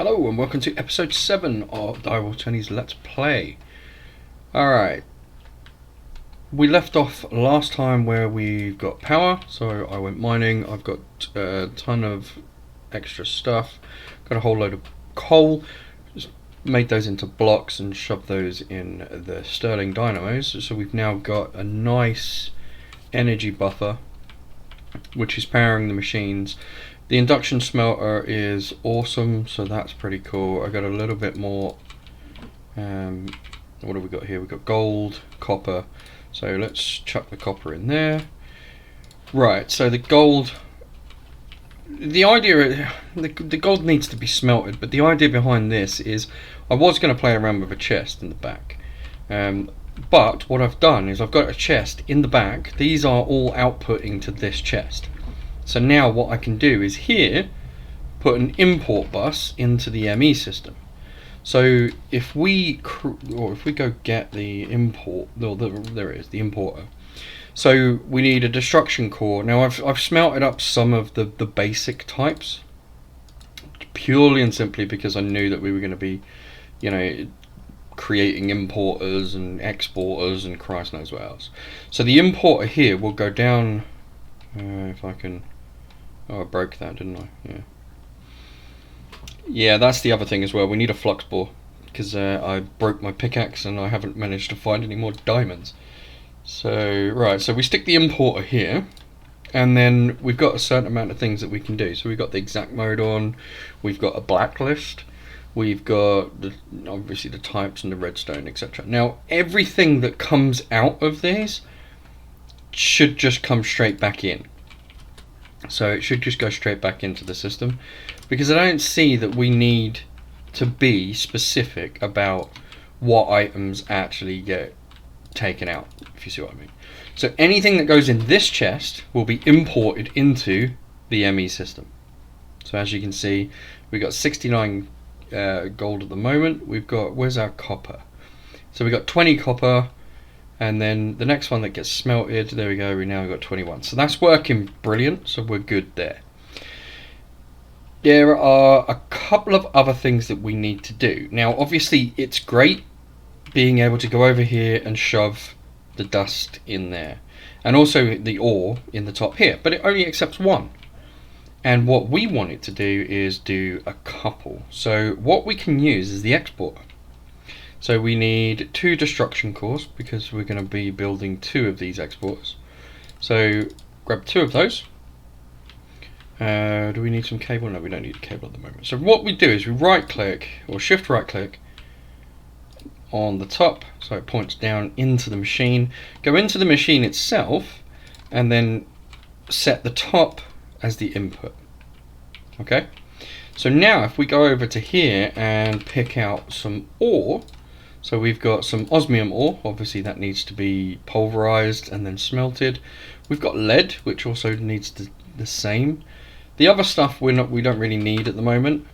Hello and welcome to episode 7 of Direwolf20's Let's Play. Alright, we left off last time where we've got power, so I went mining. I've got a ton of extra stuff, got a whole load of coal, just made those into blocks and shoved those in the Stirling dynamos, so we've now got a nice energy buffer which is powering the machines. The induction smelter is awesome, so that's pretty cool. I got a little bit more. What have we got here? We've got gold, copper. So let's chuck the copper in there. Right, so the gold. The idea, the gold needs to be smelted, but the idea behind this is I was going to play around with a chest in the back. But what I've done is I've got a chest in the back. These are all outputting to this chest. So now what I can do is here put an import bus into the ME system. So if we go get the import, there it is, the importer. So we need a destruction core. Now I've smelted up some of the basic types purely and simply because I knew that we were going to be, creating importers and exporters and Christ knows what else. So the importer here will go down. If I can. Oh, I broke that, didn't I? Yeah, that's the other thing as well. We need a Fluxbore because I broke my pickaxe and I haven't managed to find any more diamonds. So, right, so we stick the importer here, and then we've got a certain amount of things that we can do. So we've got the exact mode on, we've got a blacklist, we've got obviously the types and the redstone, etc. Now, everything that comes out of these should just come straight back in. So it should just go straight back into the system, because I don't see that we need to be specific about what items actually get taken out, if you see what I mean. So anything that goes in this chest will be imported into the ME system. So as you can see, we've got 69 gold at the moment. We've got, where's our copper? So we've got 20 copper. And then the next one that gets smelted, there we go, we now got 21. So that's working brilliant, so we're good there. There are a couple of other things that we need to do. Now, obviously, it's great being able to go over here and shove the dust in there. And also the ore in the top here, but it only accepts one. And what we want it to do is do a couple. So what we can use is the exporter. So we need 2 destruction cores because we're going to be building 2 of these exporters. So grab 2 of those. Do we need some cable? No, we don't need a cable at the moment. So what we do is we right click or shift right click on the top, so it points down into the machine. Go into the machine itself and then set the top as the input. Okay. So now if we go over to here and pick out some ore. So we've got some osmium ore, obviously that needs to be pulverized and then smelted. We've got lead, which also needs the same. The other stuff we don't really need at the moment,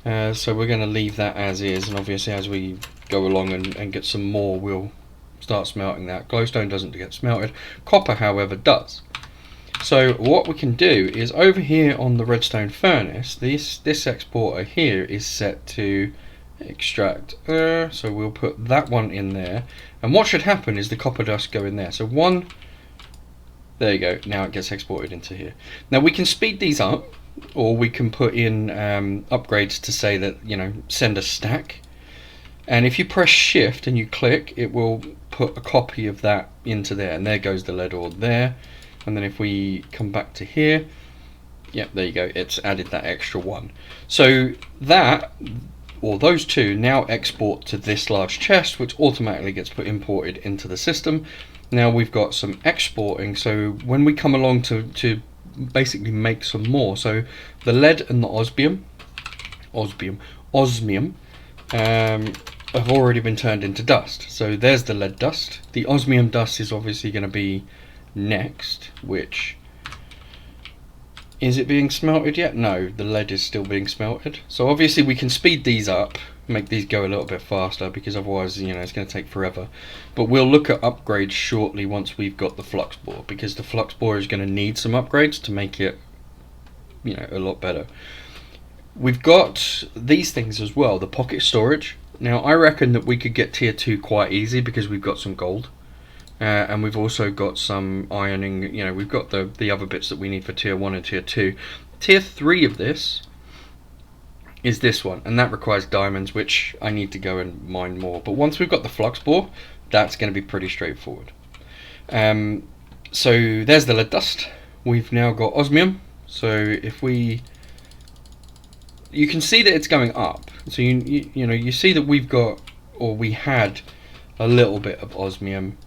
so we're going to leave that as is, and obviously as we go along and get some more, we'll start smelting that. Glowstone doesn't get smelted. Copper, however, does. So what we can do is over here on the redstone furnace, this exporter here is set to extract, so we'll put that one in there, and what should happen is the copper dust go in there. So one, there you go, now it gets exported into here. Now we can speed these up, or we can put in upgrades to say that, send a stack, and if you press shift and you click, it will put a copy of that into there, and there goes the lead ore there. And then if we come back to here, yep, there you go, it's added that extra one. So that, or those 2 now export to this large chest, which automatically gets imported into the system. Now we've got some exporting, so when we come along to basically make some more, so the lead and the osmium have already been turned into dust. So there's the lead dust. The osmium dust is obviously going to be next, which, is it being smelted yet? No, the lead is still being smelted. So obviously we can speed these up, make these go a little bit faster, because otherwise, it's going to take forever. But we'll look at upgrades shortly once we've got the Fluxbore, because the Fluxbore is going to need some upgrades to make it, a lot better. We've got these things as well, the pocket storage. Now I reckon that we could get tier 2 quite easy because we've got some gold. And we've also got some ironing, you know, we've got the other bits that we need for tier 1 and tier 2. Tier 3 of this is this one, and that requires diamonds, which I need to go and mine more. But once we've got the Fluxbore, that's going to be pretty straightforward. So there's the lead dust. We've now got osmium. So if we, you can see that it's going up. So you know, you see that we've got, or we had, a little bit of osmium.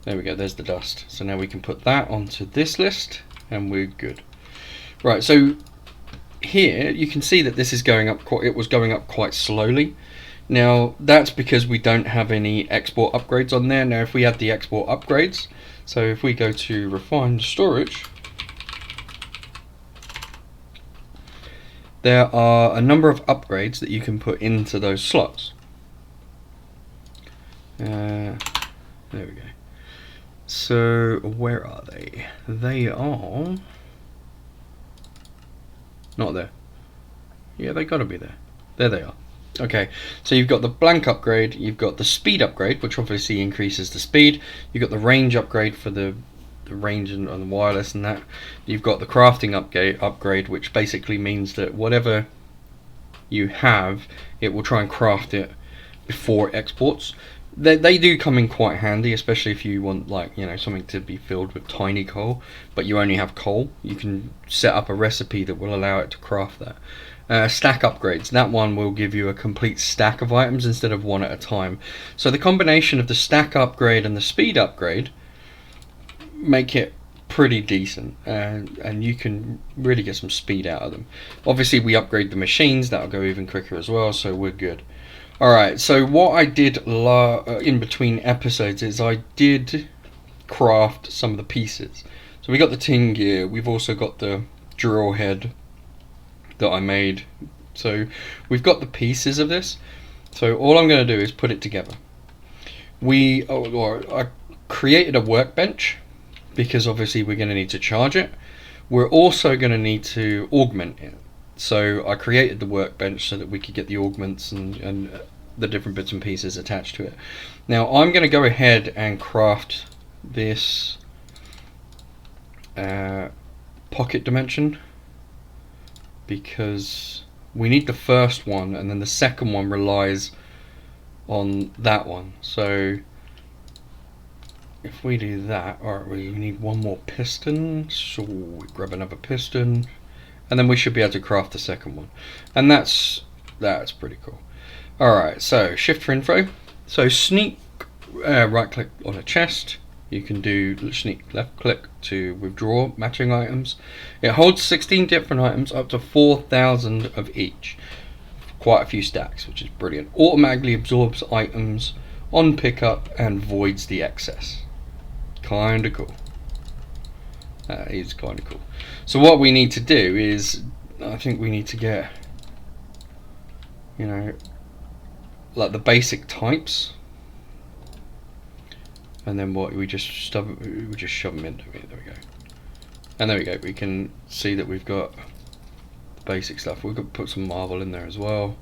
There we go, there's the dust. So now we can put that onto this list and we're good. Right, so here you can see that this is going up it was going up quite slowly. Now that's because we don't have any export upgrades on there. Now if we had the export upgrades, so if we go to refined storage, there are a number of upgrades that you can put into those slots. There we go. So where are they? They are not there. Yeah, they gotta be there. There they are. Okay, so you've got the blank upgrade, you've got the speed upgrade, which obviously increases the speed. You've got the range upgrade for the range and the wireless and that. You've got the crafting upgrade, which basically means that whatever you have, it will try and craft it before exports. They do come in quite handy, especially if you want, like, you know, something to be filled with tiny coal, but you only have coal. You can set up a recipe that will allow it to craft that. Stack upgrades, that one will give you a complete stack of items instead of one at a time. So the combination of the stack upgrade and the speed upgrade make it pretty decent, and you can really get some speed out of them. Obviously we upgrade the machines, that'll go even quicker as well, so we're good. Alright, so what I did in between episodes is I did craft some of the pieces. So we got the tin gear, we've also got the drill head that I made. So we've got the pieces of this. So all I'm going to do is put it together. I created a workbench because obviously we're going to need to charge it. We're also going to need to augment it. So I created the workbench so that we could get the augments and the different bits and pieces attached to it. Now I'm going to go ahead and craft this pocket dimension because we need the first one and then the second one relies on that one. So if we do that, alright, we need one more piston, so we grab another piston and then we should be able to craft the second one, and that's pretty cool. Alright, so shift for info. So sneak right click on a chest, you can do sneak left click to withdraw matching items. It holds 16 different items up to 4,000 of each, quite a few stacks, which is brilliant. Automatically absorbs items on pickup and voids the excess. Kinda cool. That is kinda cool. So what we need to do is, I think we need to get, you know, like the basic types, and then what we just shove them into it. There we go. And there we go. We can see that we've got the basic stuff. We've got to put some marble in there as well.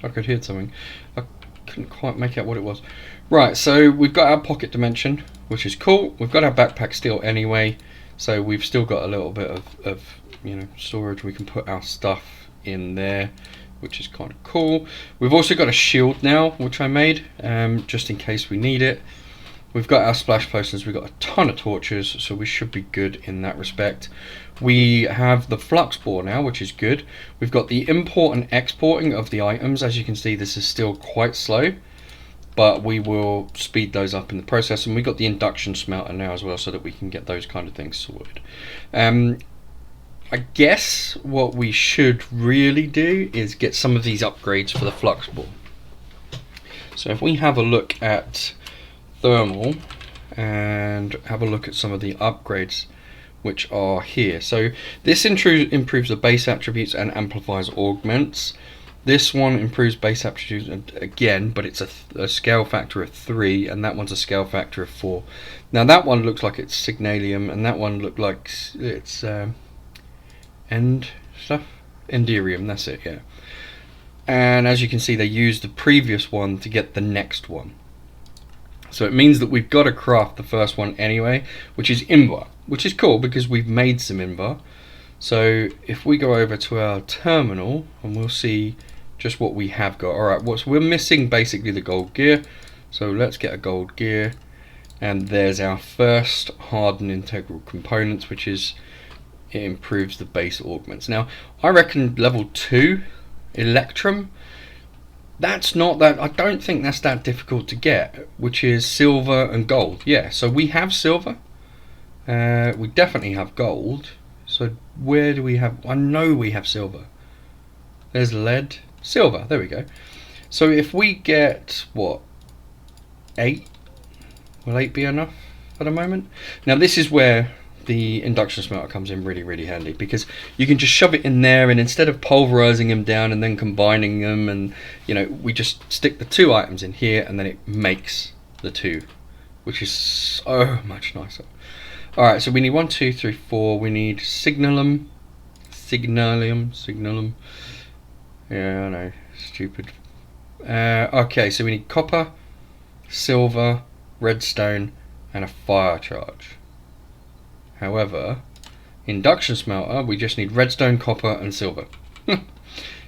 I could hear something. I couldn't quite make out what it was. Right, so we've got our pocket dimension, which is cool. We've got our backpack still anyway, so we've still got a little bit of you know, storage. We can put our stuff in there, which is kind of cool. We've also got a shield now, which I made just in case we need it. We've got our splash potions, we've got a ton of torches, so we should be good in that respect. We have the Fluxbore now, which is good. We've got the import and exporting of the items. As you can see, this is still quite slow, but we will speed those up in the process. And we've got the induction smelter now as well, so that we can get those kind of things sorted. I guess what we should really do is get some of these upgrades for the Fluxbore. So if we have a look at thermal and have a look at some of the upgrades which are here. So this improves the base attributes and amplifies augments. This one improves base aptitude again, but it's a scale factor of 3, and that one's a scale factor of 4. Now that one looks like it's signalium, and that one looked like it's end stuff, enderium. That's it, yeah. And as you can see, they used the previous one to get the next one. So it means that we've got to craft the first one anyway, which is Invar, which is cool because we've made some Invar. So if we go over to our terminal, and we'll see just what we have got. Alright, we're missing basically the gold gear. So let's get a gold gear. And there's our first hardened integral components, which is, it improves the base augments. Now, I reckon level 2 Electrum, that's not that, I don't think that's that difficult to get, which is silver and gold. Yeah, so we have silver. We definitely have gold. So where do we have, I know we have silver. There's lead, silver, there we go. So if we get, what, 8? Will 8 be enough for the moment? Now this is where the induction smelter comes in really handy, because you can just shove it in there, and instead of pulverizing them down and then combining them, and you know, we just stick the 2 items in here and then it makes the 2, which is so much nicer. Alright, so we need 1, 2, 3, 4. We need signalum. Yeah, I know, stupid. Okay, so we need copper, silver, redstone, and a fire charge. However, induction smelter, we just need redstone, copper, and silver.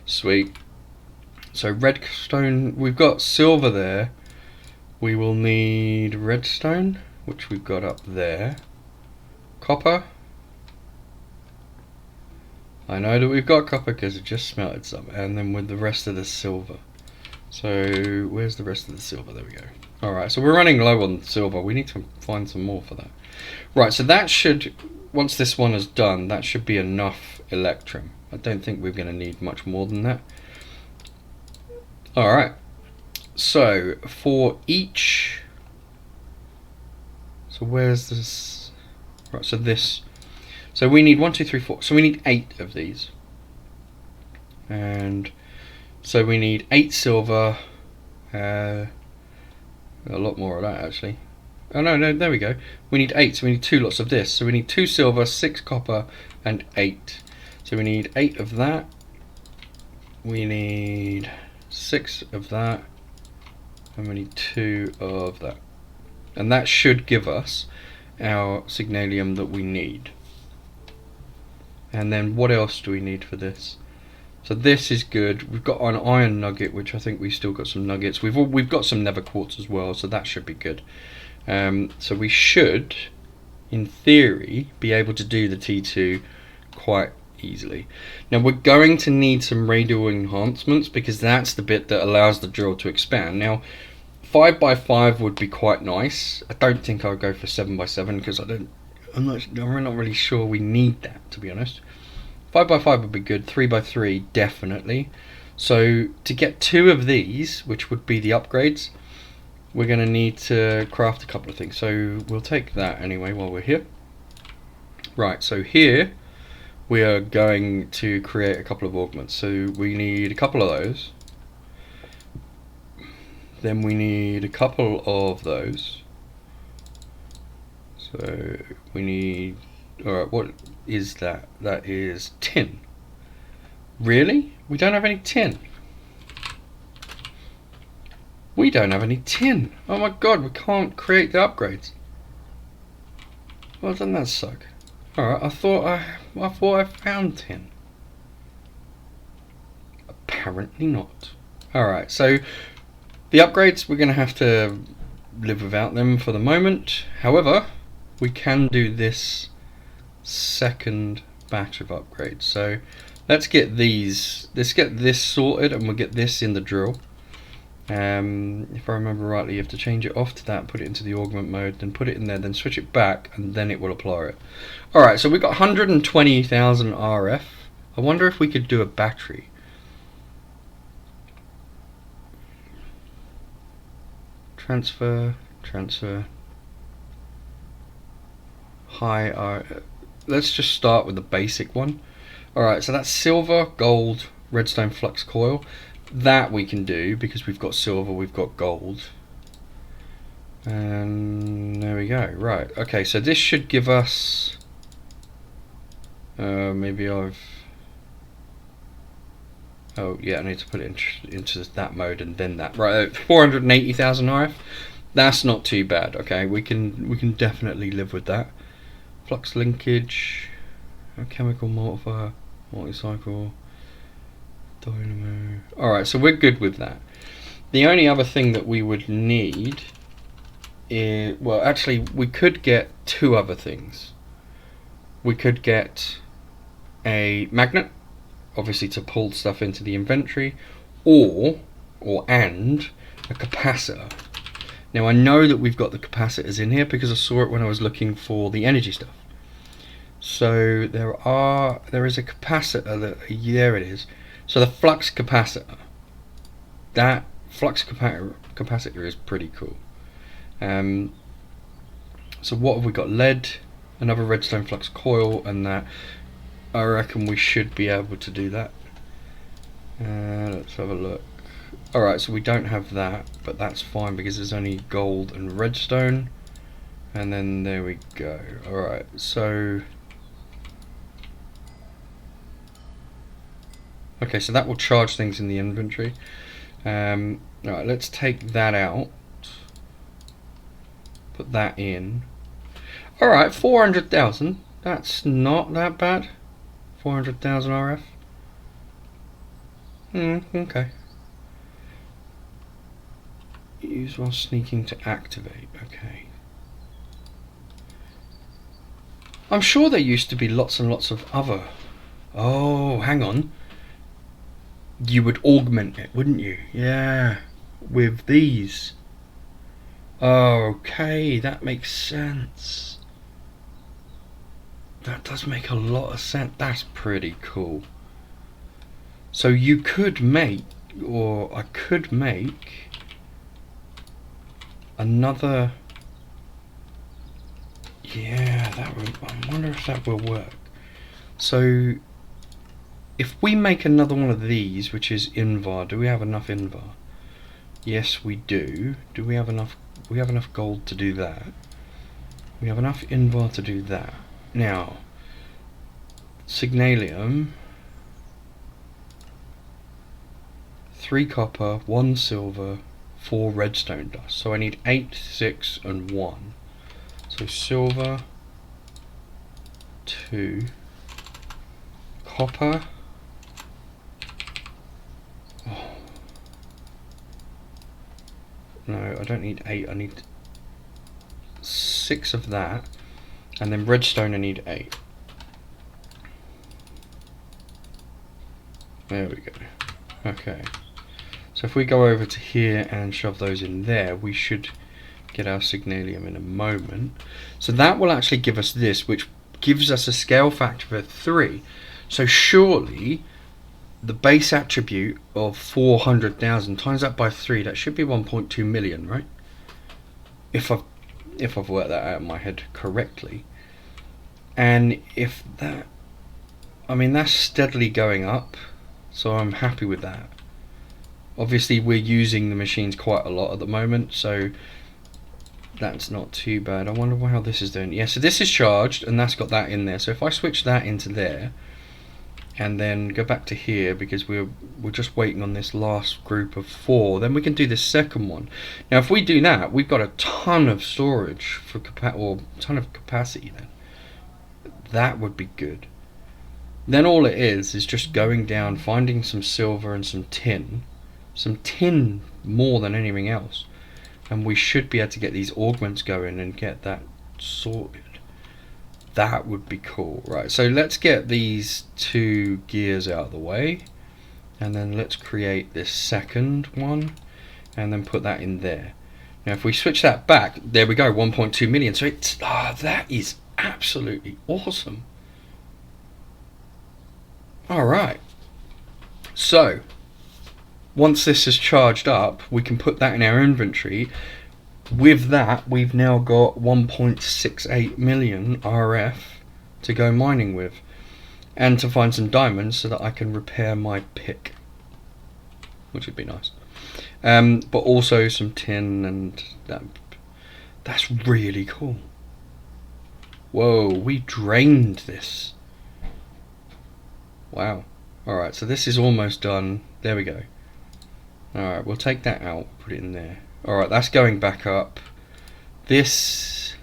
Sweet. So redstone, we've got silver there. We will need redstone, which we've got up there. Copper. I know that we've got copper because it just smelted some. And then with the rest of the silver. So where's the rest of the silver? There we go. Alright, so we're running low on silver. We need to find some more for that. Right, so that should, once this one is done, that should be enough Electrum. I don't think we're going to need much more than that. Alright, so for each, so where's this? Right, so this, so we need 1, 2, 3, 4, so we need 8 of these. And so we need 8 silver, a lot more of that actually. Oh no, there we go. We need 8, so we need 2 lots of this. So we need 2 silver, 6 copper, and 8. So we need 8 of that. We need 6 of that. And we need 2 of that. And that should give us our signalium that we need. And then what else do we need for this? So this is good. We've got an iron nugget, which I think we've still got some nuggets. We've got some nether quartz as well, so that should be good. So we should, in theory, be able to do the T2 quite easily. Now we're going to need some radial enhancements, because that's the bit that allows the drill to expand. Now 5x5 would be quite nice. I don't think I'll go for 7x7 because I'm not really sure we need that, to be honest. 5x5 would be good. 3x3 definitely. So to get 2 of these, which would be the upgrades, we're going to need to craft a couple of things. So we'll take that anyway while we're here. Right, so here we are going to create a couple of augments. So we need a couple of those. Then we need a couple of those. So we need, alright, what is that? That is tin. Really? We don't have any tin. We don't have any tin. Oh my god, we can't create the upgrades. Well, doesn't that suck? Alright, I thought I found tin. Apparently not. Alright, so the upgrades, we're going to have to live without them for the moment. However, we can do this second batch of upgrades. So let's get these. Let's get this sorted, and we'll get this in the drill. If I remember rightly, you have to change it off to that, put it into the augment mode, then put it in there, then switch it back, and then it will apply it. Alright, so we've got 120,000 RF. I wonder if we could do a battery. Transfer. High. Let's just start with the basic one. Alright, so that's silver, gold, redstone flux coil. That we can do because we've got silver, we've got gold. And there we go. Right, okay, so this should give us maybe I've oh yeah, I need to put it into that mode and then that. Right, 480,000 RF. That's not too bad. Okay, we can definitely live with that. Flux linkage, a chemical multiplier, multi-cycle, dynamo. Alright, so we're good with that. The only other thing that we would need is, well, actually we could get two other things. We could get a magnet, obviously to pull stuff into the inventory, and a capacitor. Now I know that we've got the capacitors in here because I saw it when I was looking for the energy stuff. So there is a capacitor that, there it is. So the flux capacitor, that flux capacitor is pretty cool. So what have we got? Lead, another redstone flux coil, and that. I reckon we should be able to do that. Let's have a look. Alright, so we don't have that, but that's fine because there's only gold and redstone. And then there we go. Alright, so okay, so that will charge things in the inventory. Alright, let's take that out. Put that in. Alright, 400,000. That's not that bad. 400,000 RF. Okay. Use while sneaking to activate. Okay. I'm sure there used to be lots and lots of other. Oh, hang on. You would augment it, wouldn't you? Yeah. With these. Okay, that makes sense. That does make a lot of sense. That's pretty cool. So you could make, or I could make another. Yeah, that would. I wonder if that will work. So if we make another one of these, which is Invar, do we have enough Invar? Yes, we do. Do we have enough? We have enough gold to do that. We have enough Invar to do that. Now, Signalium, 3 copper, 1 silver, 4 redstone dust. So I need 8, 6, and 1. So silver, 2, copper. Oh. No, I don't need 8. I need 6 of that. And then redstone I need 8. There we go. Okay. So if we go over to here and shove those in there, we should get our Signalium in a moment. So that will actually give us this, which gives us a scale factor of 3. So surely the base attribute of 400,000 times that by 3, that should be 1.2 million, right? If I've worked that out in my head correctly. And if that, I mean, that's steadily going up, so I'm happy with that. Obviously we're using the machines quite a lot at the moment, so that's not too bad. I wonder how this is doing. Yeah, so this is charged and that's got that in there. So if I switch that into there and then go back to here, because we're just waiting on this last group of 4, then we can do this second one. Now if we do that, we've got a ton of storage for ton of capacity then. That would be good. Then all it is just going down, finding some silver and some tin more than anything else, and we should be able to get these augments going and get that sorted. That would be cool. Right, so let's get these 2 gears out of the way, and then let's create this second one and then put that in there. Now if we switch that back, there we go, 1.2 million. So it's that is absolutely awesome. Alright, so once this is charged up, we can put that in our inventory. With that, we've now got 1.68 million RF to go mining with. and to find some diamonds so that I can repair my pick, which would be nice. But also some tin, and that's really cool. Whoa, we drained this. Wow. Alright, so this is almost done. There we go. Alright, we'll take that out, put it in there. Alright, that's going back up. This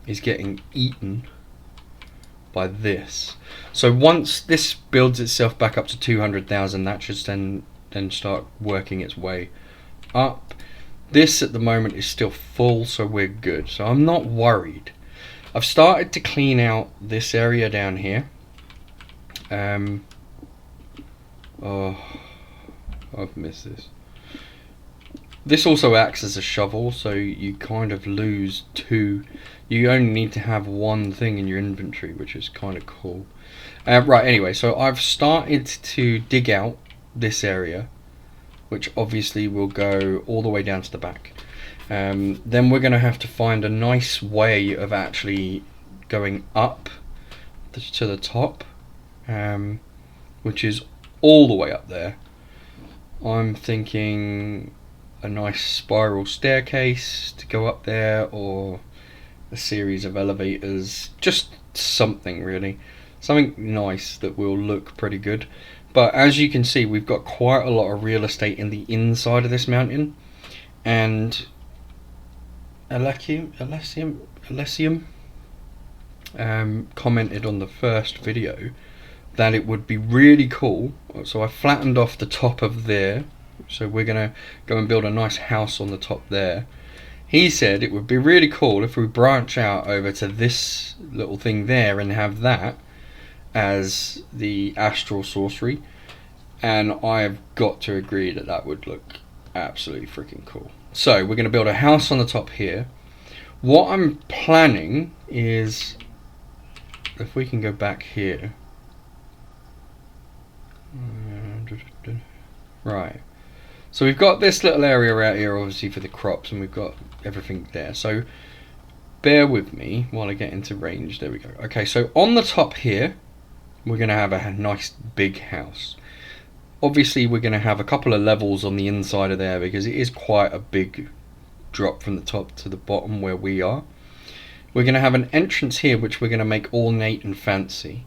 is getting eaten by this. So once this builds itself back up to 200,000, that should then start working its way up. This at the moment is still full, so we're good. So I'm not worried. I've started to clean out this area down here. Oh, I've missed this. This also acts as a shovel, so you kind of lose two. You only need to have one thing in your inventory, which is kind of cool. Right, anyway, so I've started to dig out this area, which obviously will go all the way down to the back. Then we're going to have to find a nice way of actually going up to the top, which is all the way up there. I'm thinking a nice spiral staircase to go up there, or a series of elevators, just something really, something nice that will look pretty good. But as you can see, we've got quite a lot of real estate in the inside of this mountain, and Elysium commented on the first video that it would be really cool. So I flattened off the top of there, so we're gonna go and build a nice house on the top there. He said it would be really cool if we branch out over to this little thing there and have that as the astral sorcery, and I've got to agree that that would look absolutely freaking cool. So we're going to build a house on the top here. What I'm planning is, if we can go back here, right, so we've got this little area out here obviously for the crops, and we've got everything there, so bear with me while I get into range. There we go. Okay, so on the top here we're going to have a nice big house. Obviously we're going to have a couple of levels on the inside of there, because it is quite a big drop from the top to the bottom where we are. We're going to have an entrance here which we're going to make ornate and fancy.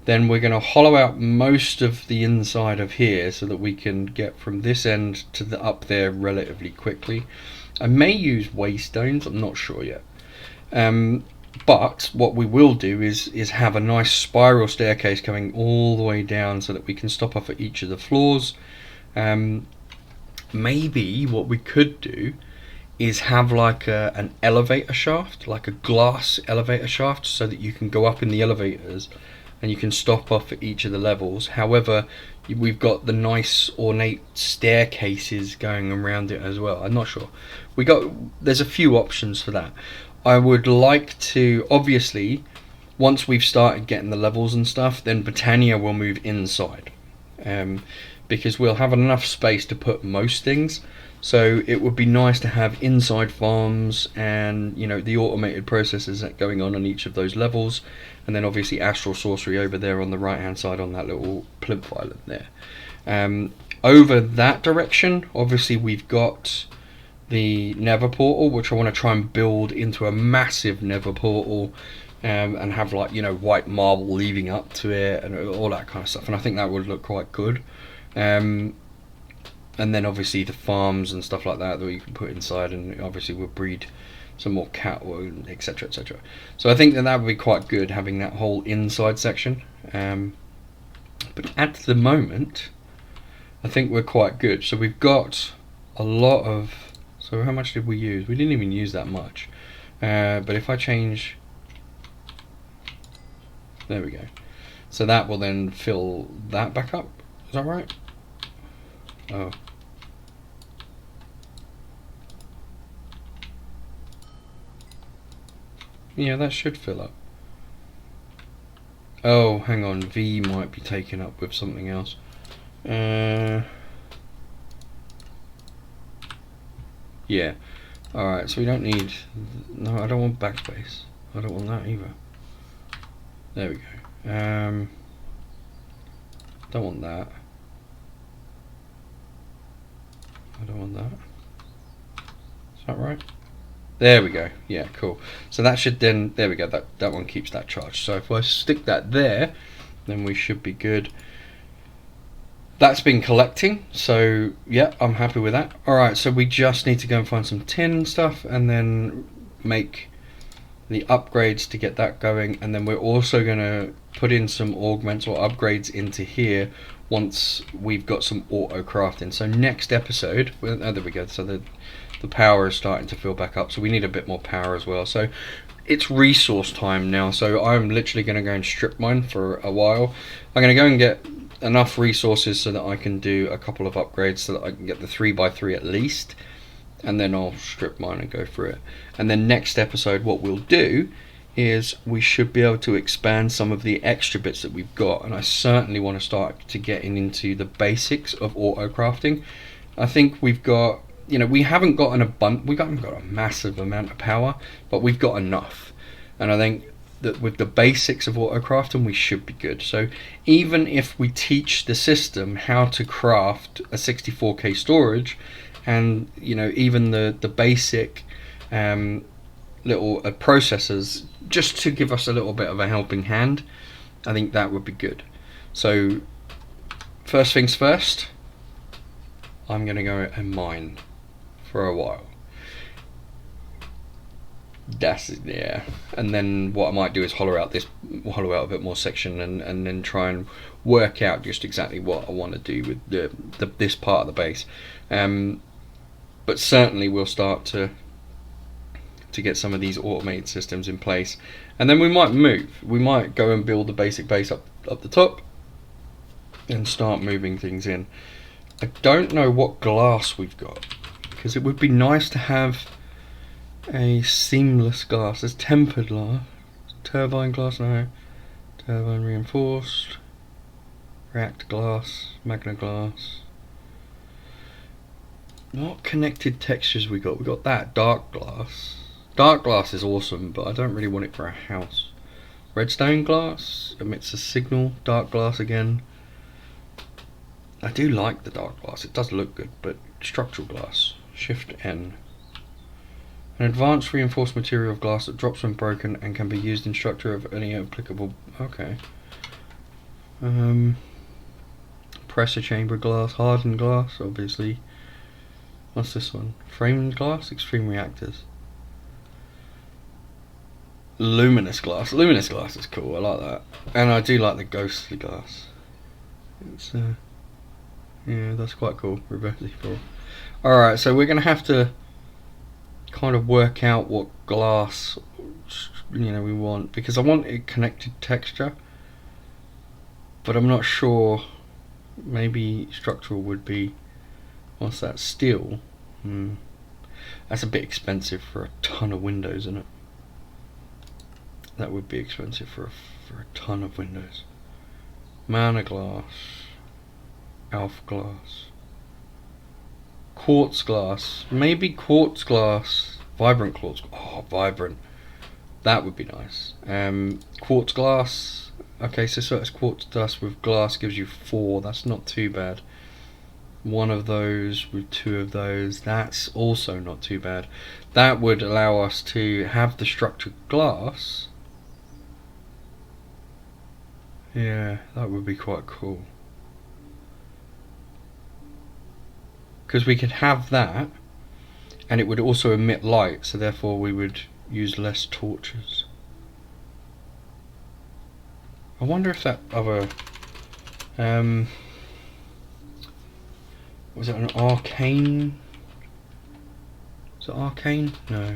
Then we're going to hollow out most of the inside of here so that we can get from this end to the up there relatively quickly. I may use waystones, I'm not sure yet. But what we will do is have a nice spiral staircase coming all the way down so that we can stop off at each of the floors. Maybe what we could do is have like an elevator shaft, like a glass elevator shaft, so that you can go up in the elevators and you can stop off at each of the levels. However, we've got the nice ornate staircases going around it as well. I'm not sure. There's a few options for that. I would like to, obviously, once we've started getting the levels and stuff, then Britannia will move inside, because we'll have enough space to put most things. So it would be nice to have inside farms and, you know, the automated processes that going on each of those levels, and then obviously astral sorcery over there on the right hand side on that little plinth island there. Over that direction, obviously we've got the nether portal, which I want to try and build into a massive nether portal, and have, like, you know, white marble leading up to it and all that kind of stuff, and I think that would look quite good. And then obviously the farms and stuff like that we can put inside, and obviously we'll breed some more cattle, etc, etc. So I think that would be quite good, having that whole inside section. But at the moment I think we're quite good. So we've got a lot of, so how much did we use? We didn't even use that much. But if I change, there we go. So that will then fill that back up. Is that right? Oh. Yeah, that should fill up. Oh, hang on. V might be taken up with something else. Yeah. Alright, so we don't need... No, I don't want backspace. I don't want that either. There we go. Don't want that. I don't want that. Is that right? There we go. Yeah, cool. So that should then, there we go, that one keeps that charge. So if I stick that there, then we should be good. That's been collecting, so yeah, I'm happy with that. Alright, so we just need to go and find some tin stuff and then make the upgrades to get that going, and then we're also going to put in some augments or upgrades into here once we've got some auto crafting. So next episode, oh, there we go, so the power is starting to fill back up, so we need a bit more power as well. So it's resource time now, so I'm literally going to go and strip mine for a while. I'm going to go and get enough resources so that I can do a couple of upgrades so that I can get the 3x3 at least, and then I'll strip mine and go through it. And then next episode what we'll do is we should be able to expand some of the extra bits that we've got, and I certainly want to start to getting into the basics of auto crafting. I think we've got, you know, we haven't got a massive amount of power, but we've got enough, and I think that with the basics of auto crafting we should be good. So even if we teach the system how to craft a 64K storage, and you know, even the basic little processors, just to give us a little bit of a helping hand, I think that would be good. So first things first, I'm gonna go and mine for a while. That's, yeah, and then what I might do is hollow out a bit more section, and then try and work out just exactly what I want to do with this part of the base. But certainly we'll start to get some of these automated systems in place, and then we might go and build the basic base up the top and start moving things in. I don't know what glass we've got, because it would be nice to have a seamless glass. There's tempered glass, turbine glass, no, turbine reinforced, reactor glass, magna glass. What connected textures we got? We got that dark glass. Dark glass is awesome, but I don't really want it for a house. Redstone glass emits a signal. Dark glass again. I do like the dark glass, it does look good, but structural glass. Shift N. An advanced reinforced material of glass that drops when broken and can be used in structure of any applicable. Okay. Pressure chamber glass, hardened glass, obviously. What's this one? Framed glass, extreme reactors. Luminous glass. Luminous glass is cool, I like that. And I do like the ghostly glass. It's yeah, that's quite cool. Reversible. Alright, so we're gonna have to kind of work out what glass, you know, we want, because I want a connected texture, but I'm not sure. Maybe structural would be, what's that, steel? That's a bit expensive for a ton of windows, isn't it? That would be expensive for a ton of windows. Mana glass, alpha glass, quartz glass, maybe quartz glass, vibrant quartz. Oh, vibrant. That would be nice. Quartz glass. Okay, so it's quartz dust with glass gives you 4. That's not too bad. One of those with 2 of those. That's also not too bad. That would allow us to have the structured glass. Yeah, that would be quite cool. Because we could have that, and it would also emit light, so therefore we would use less torches. I wonder if that other was it an arcane? Is it arcane? No.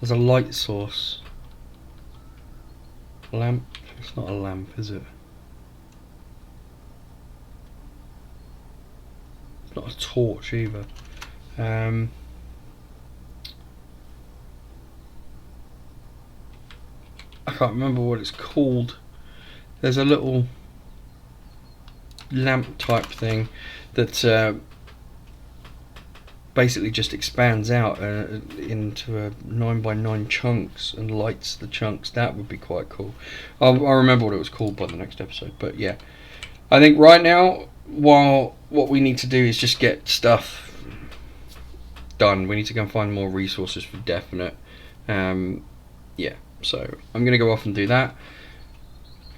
There's a light source. Lamp. It's not a lamp, is it? It's not a torch either. I can't remember what it's called. There's a little lamp type thing that basically just expands out into a 9x9 chunks and lights the chunks. That would be quite cool. I'll remember what it was called by the next episode. But yeah, I think right now, while what we need to do is just get stuff done, we need to go and find more resources for definite. Yeah, so I'm gonna go off and do that,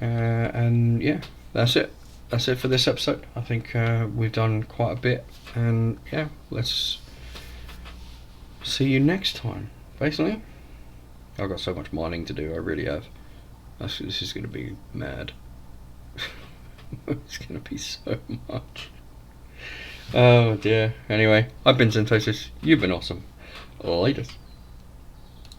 and yeah, that's it. That's it for this episode. I think we've done quite a bit, and yeah, let's see you next time. Basically, I've got so much mining to do. I really have. This is gonna be mad. It's gonna be so much. Oh dear. Anyway, I've been Synthesis. You've been awesome. Latest.